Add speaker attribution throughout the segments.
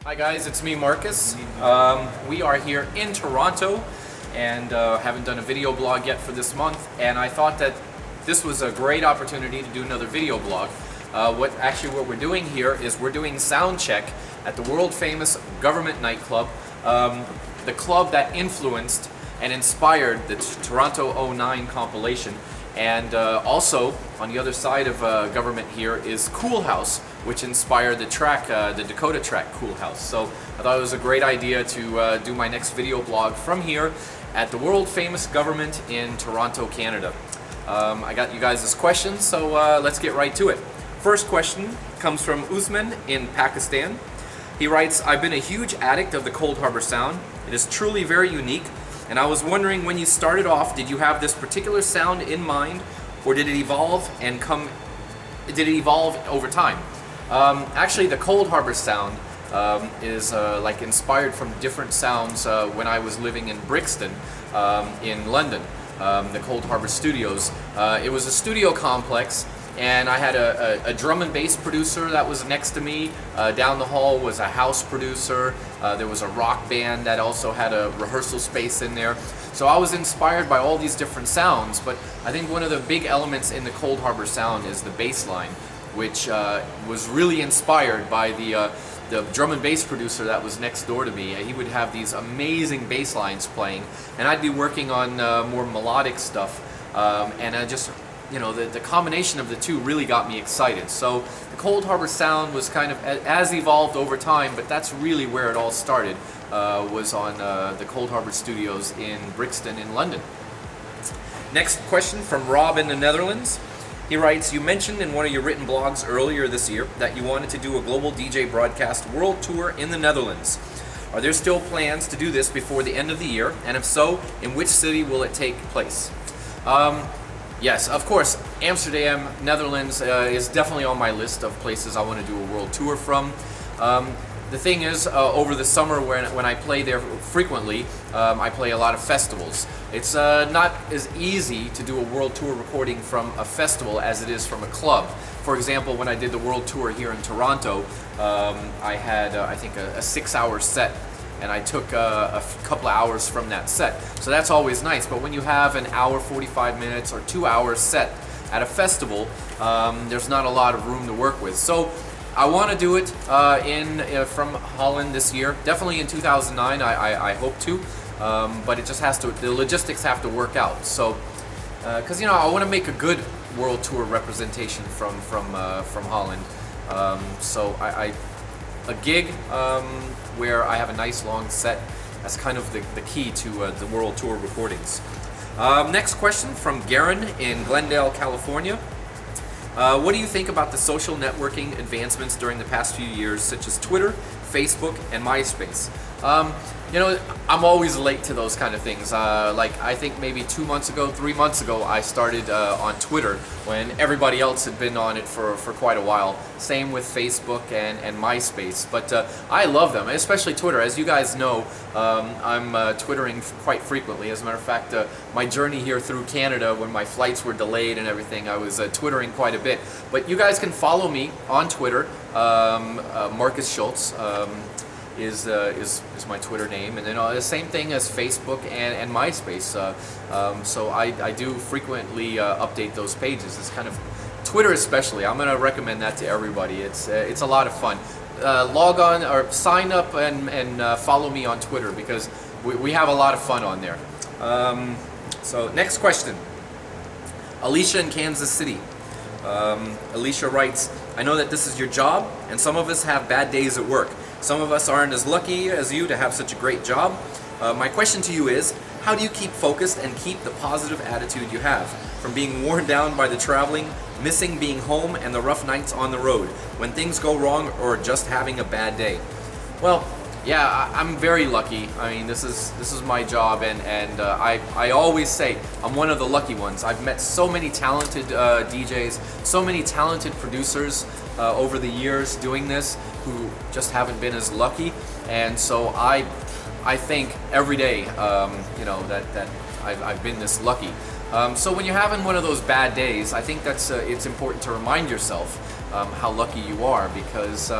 Speaker 1: Hi guys, it's me Marcus. We are here in Toronto and haven't done a video blog yet for this month, and I thought that this was a great opportunity to do another video blog. What we're doing here is we're doing sound check at the world famous Government nightclub, the club that influenced and inspired the Toronto '09 compilation. And also, on the other side of Government here is Cool House, which inspired the track, the Dakota track Cool House. So I thought it was a great idea to do my next video blog from here at the world famous Government in Toronto, Canada. I got you guys' questions, so let's get right to it. First question comes from Usman in Pakistan. He writes, I've been a huge addict of the Cold Harbor sound. It is truly very unique. And I was wondering, when you started off, did you have this particular sound in mind, or did it evolve over time? Actually, the Cold Harbor sound is like inspired from different sounds when I was living in Brixton in London, the Cold Harbor Studios. It was a studio complex, and I had a drum and bass producer that was next to me. Down the hall was a house producer. There was a rock band that also had a rehearsal space in there. So I was inspired by all these different sounds, but I think one of the big elements in the Cold Harbor sound is the bass line, which was really inspired by the drum and bass producer that was next door to me. He would have these amazing bass lines playing, and I'd be working on more melodic stuff, and I just, you know, the combination of the two really got me excited. So the Cold Harbor sound was kind of as evolved over time, but that's really where it all started, was on the Cold Harbor Studios in Brixton in London. Next question from Rob in the Netherlands. He writes, you mentioned in one of your written blogs earlier this year that you wanted to do a global DJ broadcast world tour in the Netherlands. Are there still plans to do this before the end of the year? And if so, in which city will it take place? Yes, of course, Amsterdam, Netherlands is definitely on my list of places I want to do a world tour from. The thing is, over the summer when I play there frequently, I play a lot of festivals. It's not as easy to do a world tour recording from a festival as it is from a club. For example, when I did the world tour here in Toronto, I had, I think, a 6-hour set, and I took a couple of hours from that set. So that's always nice, but when you have an hour, 45 minutes, or 2 hour set at a festival, there's not a lot of room to work with. So I want to do it from Holland this year. Definitely in 2009, I hope to, but it just has to, the logistics have to work out. So, because, you know, I want to make a good world tour representation from Holland. So a gig where I have a nice long set, that's kind of the key to the world tour recordings. Next question from Garen in Glendale, California. What do you think about the social networking advancements during the past few years, such as Twitter, Facebook, and MySpace? You know, I'm always late to those kind of things. Like, I think maybe 2 months ago, 3 months ago, I started on Twitter when everybody else had been on it for quite a while. Same with Facebook and MySpace. But I love them, especially Twitter. As you guys know, I'm Twittering quite frequently. As a matter of fact, my journey here through Canada, when my flights were delayed and everything, I was Twittering quite a bit. But you guys can follow me on Twitter, Markus Schulz. Is my Twitter name, and then the same thing as Facebook and MySpace. So I do frequently update those pages. It's kind of Twitter, especially. I'm going to recommend that to everybody. It's a lot of fun. Log on or sign up and follow me on Twitter, because we have a lot of fun on there. So next question, Alicia in Kansas City. Alicia writes, I know that this is your job, and some of us have bad days at work. Some of us aren't as lucky as you to have such a great job. My question to you is, how do you keep focused and keep the positive attitude you have from being worn down by the traveling, missing being home, and the rough nights on the road, when things go wrong or just having a bad day? Well, yeah, I'm very lucky. I mean, this is my job, and I always say I'm one of the lucky ones. I've met so many talented DJs, so many talented producers over the years doing this, who just haven't been as lucky, and so I think every day, you know, that I've been this lucky. So when you're having one of those bad days, I think that's it's important to remind yourself how lucky you are, because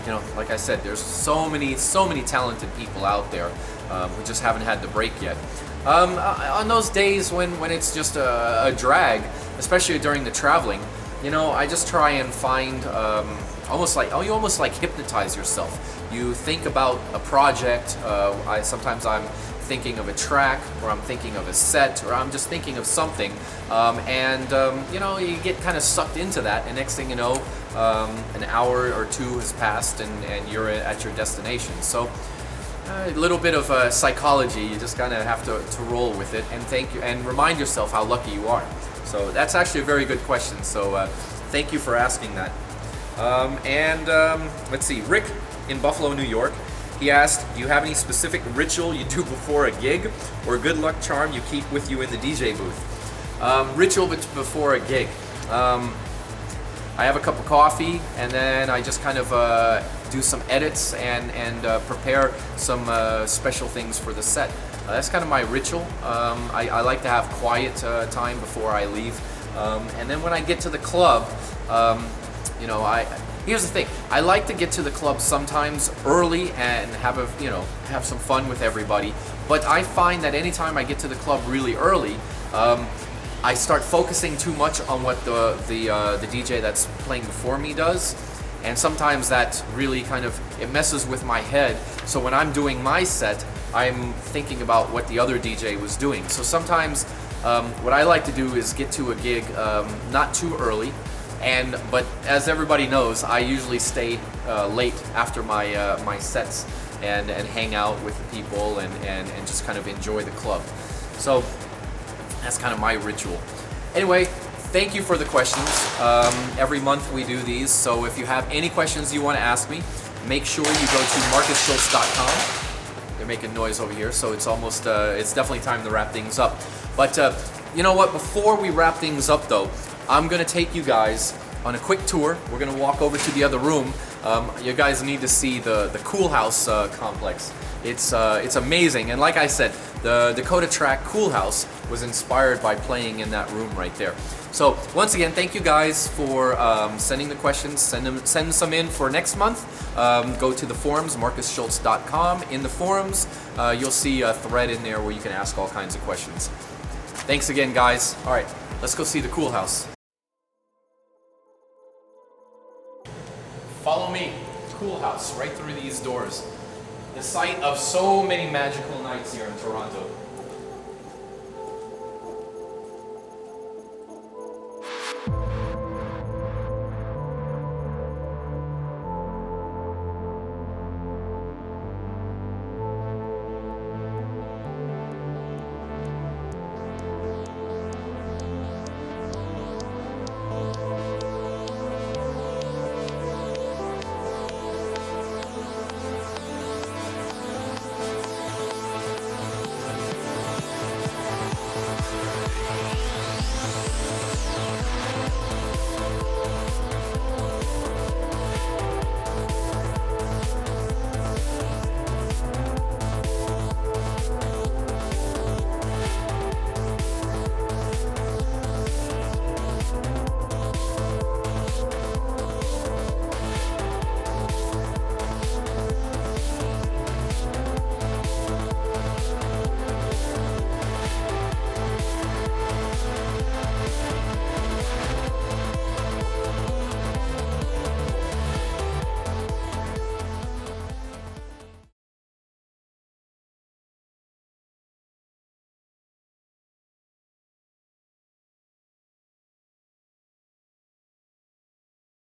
Speaker 1: you know, like I said, there's so many talented people out there who just haven't had the break yet. On those days when it's just a drag, especially during the traveling, you know, I just try and find you almost like hypnotize yourself. You think about a project. Sometimes I'm thinking of a track, or I'm thinking of a set, or I'm just thinking of something, you know, you get kind of sucked into that, and next thing you know, an hour or two has passed, and you're at your destination. So a little bit of psychology, you just kind of have to roll with it, and thank you, and remind yourself how lucky you are. So that's actually a very good question, so thank you for asking that. Let's see, Rick in Buffalo, New York, he asked, do you have any specific ritual you do before a gig, or a good luck charm you keep with you in the DJ booth? Ritual before a gig. I have a cup of coffee, and then I just kind of do some edits and prepare some special things for the set. That's kind of my ritual. I like to have quiet time before I leave. And then when I get to the club, you know, here's the thing. I like to get to the club sometimes early and have some fun with everybody. But I find that anytime I get to the club really early, I start focusing too much on what the DJ that's playing before me does, and sometimes that really it messes with my head. So when I'm doing my set, I'm thinking about what the other DJ was doing. So sometimes what I like to do is get to a gig not too early. But as everybody knows, I usually stay late after my sets and hang out with the people and just kind of enjoy the club. So that's kind of my ritual. Anyway, thank you for the questions. Every month we do these, so if you have any questions you want to ask me, make sure you go to markusschulz.com. They're making noise over here, so it's almost, it's definitely time to wrap things up. But you know what, before we wrap things up though, I'm going to take you guys on a quick tour. We're going to walk over to the other room. You guys need to see the Cool House complex. It's amazing, and like I said, the Dakota Track Cool House was inspired by playing in that room right there. So once again, thank you guys for sending the questions. Send some in for next month. Go to the forums, markusschulz.com. In the forums, you'll see a thread in there where you can ask all kinds of questions. Thanks again, guys. All right, let's go see the Cool House. Follow me, Cool House, right through these doors. The site of so many magical nights here in Toronto.